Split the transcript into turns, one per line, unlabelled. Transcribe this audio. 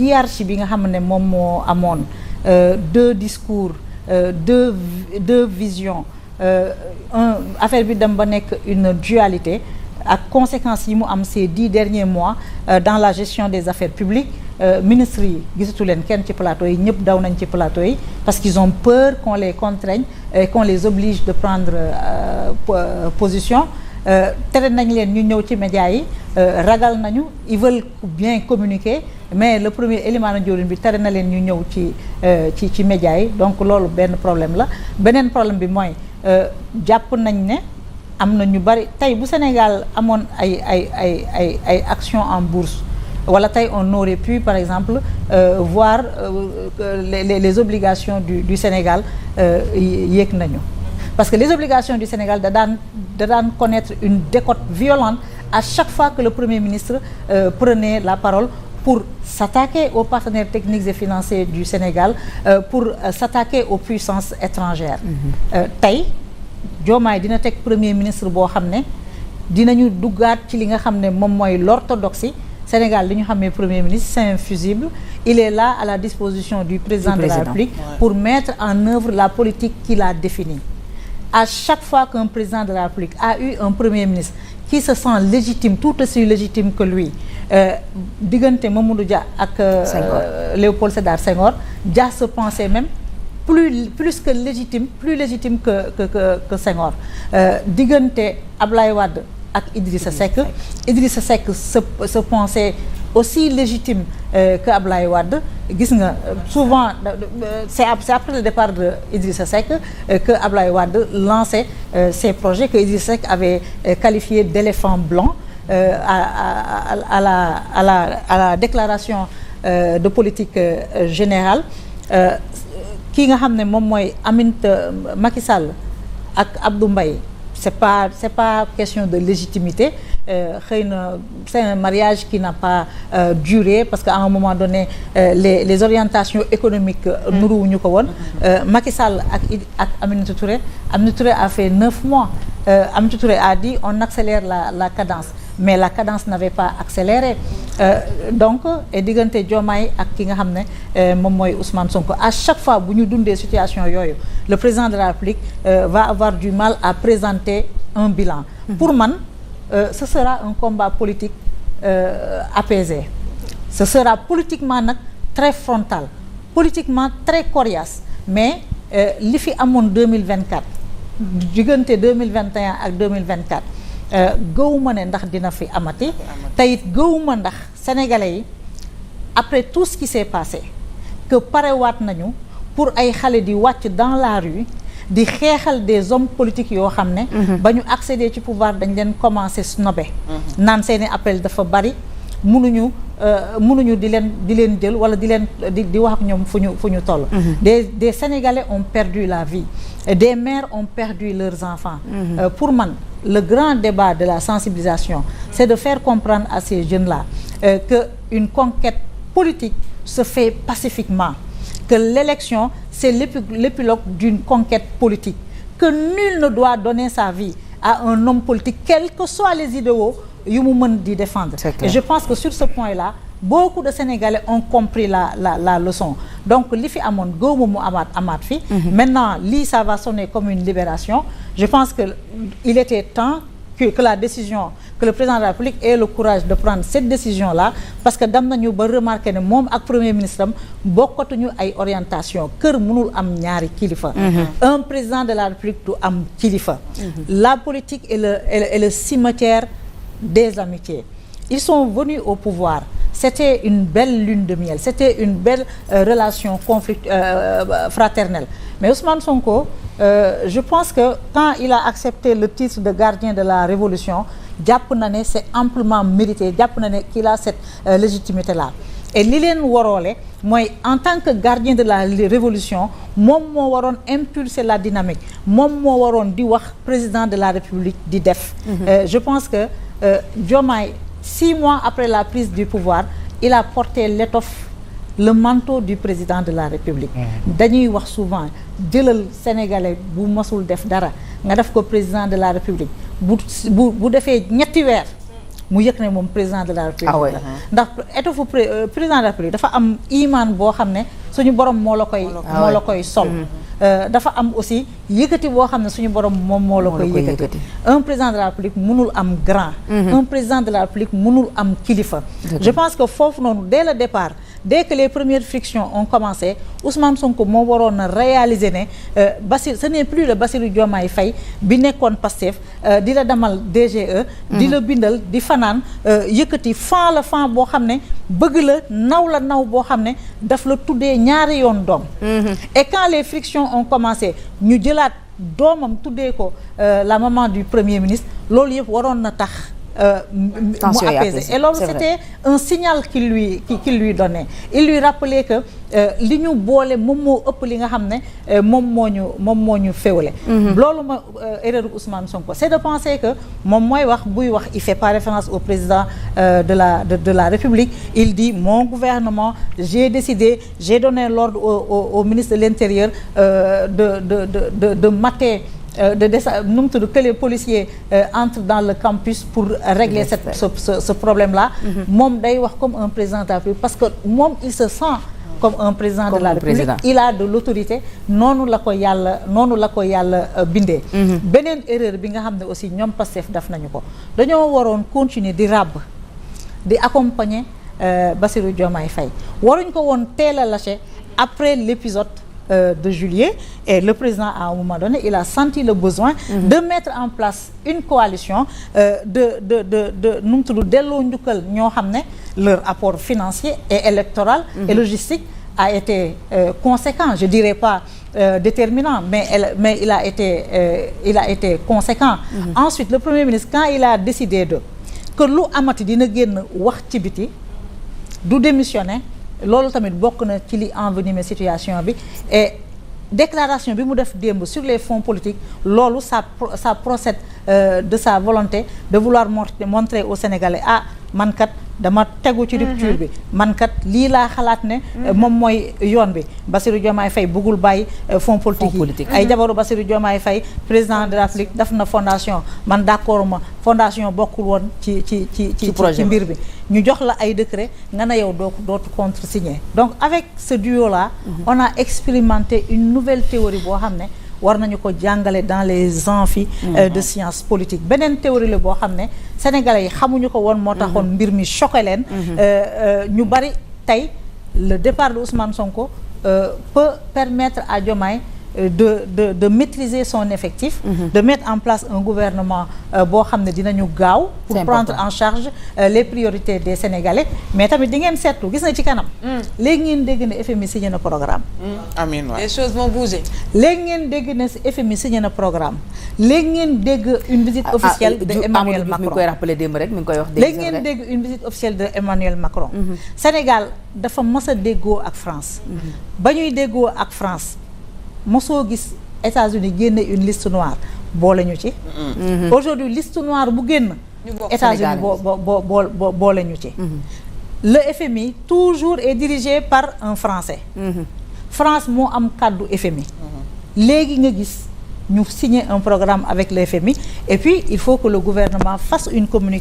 diarchie bi nga xam ne moom moo amoon deux discours deux visions affaire bi dem ba nekk une dualité ak conséquences yi mu am ces 10 derniers mois dans la gestion des affaires publiques ministres yi gisatu leen kenn ci plateau yi ñëpp daw nañ ci plateau yi parce qu'ils ont peur qu'on les contraigne et qu'on les oblige de prendre position tere nañ leen ñu ñëw ci médias yi ragal nañu ils veulent bien communiquer mais le premier élément na jawriñ bi tere na leen ñu ñëw ci médias yi donc loolu benn problème la beneen problème bi mooy jàpp nañ ne am na ñu bari tey bu Sénégal amoon ay actions en bourse wala tey on aurait pu par exemple voir les obligations du Sénégal yéeg nañu parce que les obligations du Sénégal da daan connaître une décote violente à chaque fois que le Premier ministre prenait la parole pour s'attaquer aux partenaires techniques et financiers du Sénégal pour s'attaquer aux puissances étrangères tey Diomaye dina teg Premier ministre boo xam ne dinañu duggaat ci li nga xam ne moom mooy l'orthodoxie Sénégal li ñu xamee Premier ministre c'est infusible il est là à la disposition du président de la République pour mettre en œuvre la politique qu'il a définie à chaque fois qu'un président de la République a eu un Premier ministre qui se sent légitime tout aussi légitime que lui diggante Mamadou Dia ak Léopold Sédar Senghor Dia se pensait même plus que légitime plus légitime que Senghor diggante Ablaye Wade ak Idrissa Seck se pensait aussi légitime que Ablaye Wade gis nga souvent c'est après le départ de Idrissa Seck que Ablaye Wade lançait ses projets que Idrissa Seck avait qualifié d'éléphant blanc à la déclaration de politique générale kii nga xam ne moom mooy Macky Sall ak Abdou Mbaye c'est pas question de légitimité xëy na c'est un mariage qui n'a pas duré parce qu'à un moment donné les orientations économiques nuruwuñu ko woon Macky Sall ak Aminata Touré a fait 9 mois Aminata Touré a dit on accélère la cadence mais la cadence n'avait pas accéléré donc et diggante Diomaye ak ki nga xam ne moom mooy Ousmane Sonko à chaque fois bu ñu dundee situation yooyu le président de la République va avoir du mal à présenter un bilan pour man ce sera un combat politique apaisé ce sera politiquement nag très frontal politiquement très coriace mais li fi amoon 2024 diggante 2021 ak 2024 gëwuma ne ndax dina fi amati te it gëwuma ndax sénégalais yi après tout ce qui s'est passé que parewaat nañu pour ay xale di wàcc dans la rue di xeexal des hommes politiques yoo xam ne ba ñu accéder ci pouvoir dañ leen commencer snobé naan seeni appel dafa bari mënuñu di leen jël wala di wax ak ñoom fu ñu toll des Sénégalais ont perdu la vie des mères ont perdu leurs enfants pour man le grand débat de la sensibilisation c'est de faire comprendre à ces jeunes-là que une conquête politique se fait pacifiquement que l'élection c'est l'épilogue d'une conquête politique que nul ne doit donner sa vie à un homme politique quels que soient les idéaux yu mu mën di défendre et je pense que sur ce point-là beaucoup de Sénégalais ont compris la leçon donc li fi amoon gëwma mu amaat fi maintenant lii ça va sonner comme une libération je pense que il était temps que la décision que le président de la République ait le courage de prendre cette décision-là parce que dem nañu ba remarquer ne moom ak premier ministre am bokkatuñu ay orientation kër mënul am ñaari kilifa un président de la République du am kilifa la politique est le cimetière des amitiés ils sont venus au pouvoir c'était une belle lune de miel c'était une belle relation fraternelle mais Ousmane Sonko je pense que quand il a accepté le titre de gardien de la révolution jàpp na ne c'est amplement mérité jàpp na ne qu'il a cette légitimité là et li leen waroole mooy en tant que gardien de la révolution moom moo waroon impulser la dynamique moom moo waroon di wax président de la République di def je pense que Diomaye 6 mois après la prise du pouvoir il a porté l'étoffe le manteau du président de la République dañuy wax souvent jëlal sénégalais bu masul def dara nga def ko président de la République bu defee ñetti weer mu yëg ne moom président de la République.
Ah ouais.
ndax étoffu président de la République dafa am imaan boo xam ne suñu borom moo la koy sol. dafa am aussi yëkkati boo xam ne suñu borom moom moo la koy yëkkati. un président de la République mënul am grand. un président de la République mënul am kilifa. je pense que foofu noonu dès le départ. Dès que les premières frictions ont commencé Ousmane Sonko moo waroon na réaliser ne Bassirou ce n'est plus le Bassirou Diomaye Faye bi nekkoon Pastef di la demal DGE di la bindal di fanaan yëkkati fan la fan boo xam ne bëgg la naw boo xam ne daf la tuddee ñaari yoon doom et quand les frictions ont commencé ñu jëlaat doomam tuddee ko la maman du premier ministre loolu yëpp waroon na tax mu apaisé et loolu c'était un signal qu'il lui donnait. Il lui rappelait que li ñu boole moom moo ëpp li nga xam ne moom moo ñu féewale. loolu ma erreur Ousmane Sonko c'est de penser que moom mooy wax buy wax il fait pas référence au président de la République. Il dit mon gouvernement j'ai décidé j'ai donné l'ordre au ministre de l'Intérieur de mater nu mu tudd que les policiers entrent dans le campus pour régler ce problème-là. moom day wax comme un président de la République parce que moom il se sent comme un président de la République. Il a de l'autorité noonu la ko yàlla bindee. beneen erreur bi nga xam ne aussi ñoom Pastef def nañu ko dañoo waroon continuer di ràbb di accompagner Bassirou Diomaye Faye waruñ ko woon teel a lâcher après l'épisode de juillet et le président à un moment donné il a senti le besoin de mettre en place une coalition de nu mu tudd delloo njukkal ñoo xam ne leur apport financier et électoral et logistique a été conséquent je dirais pas déterminant mais il a été conséquent. Ensuite le premier ministre quand il a décidé que lu amati dina génn wax ci biti du démissionner loolu tamit bokk na ci li envenimé situation bi et déclaration bi mu def démb sur les fonds politiques loolu ça procède de sa volonté de vouloir montrer aux Sénégalais man kat dama tegu ci rupture bi man kat lii laa xalaat ne moom mooy yoon bi Bassirou Diomaye Faye bëggul bàyyi fonds politique yi ay jabaru Bassirou Diomaye Faye président de la République def na fondation man d'accord ma fondation bokkul woon ci mbir bi ñu jox la ay décret nga ne yow dootu contresigner donc avec ce duo là on a expérimenté une nouvelle théorie boo xam ne war nañu ko jàngale dans les amphis de sciences politiques beneen théorie la boo xam ne sénégalais yi xamuñu ko woon moo taxoon mbir mi choqué leen ñu bari tey le départ de Ousmane Sonko peut permettre à Diomaye de maîtriser son effectif de mettre en place un gouvernement boo xam ne dinañu gaaw pour prendre en charge les priorités des Sénégalais mais tamit di ngeen seetlu gis na ci kanam léegi ngeen dégg ne FMI signé na programme
amiin waay
les choses vont bouger
léegi ngeen dégg ne FMI signé na programme léegi ngeen dégg une visite officielle de Emmanuel Macron
mi ngi koy rappelé démb rek mi ngi koy wax
léegi ngeen dégg une visite officielle de Emmanuel Macron Sénégal dafa mës a déggoo ak France ba ñuy déggoo ak France mosoo gis États-Unis génne une liste noire boole ñu ci aujourd'hui liste noire bu génn États-Unis boole ñu ci le FMI toujours est dirigé par un Français France moo am kàddu FMI léegi nga gis ñu signer un programme avec le FMI et puis il faut que le gouvernement fasse une communication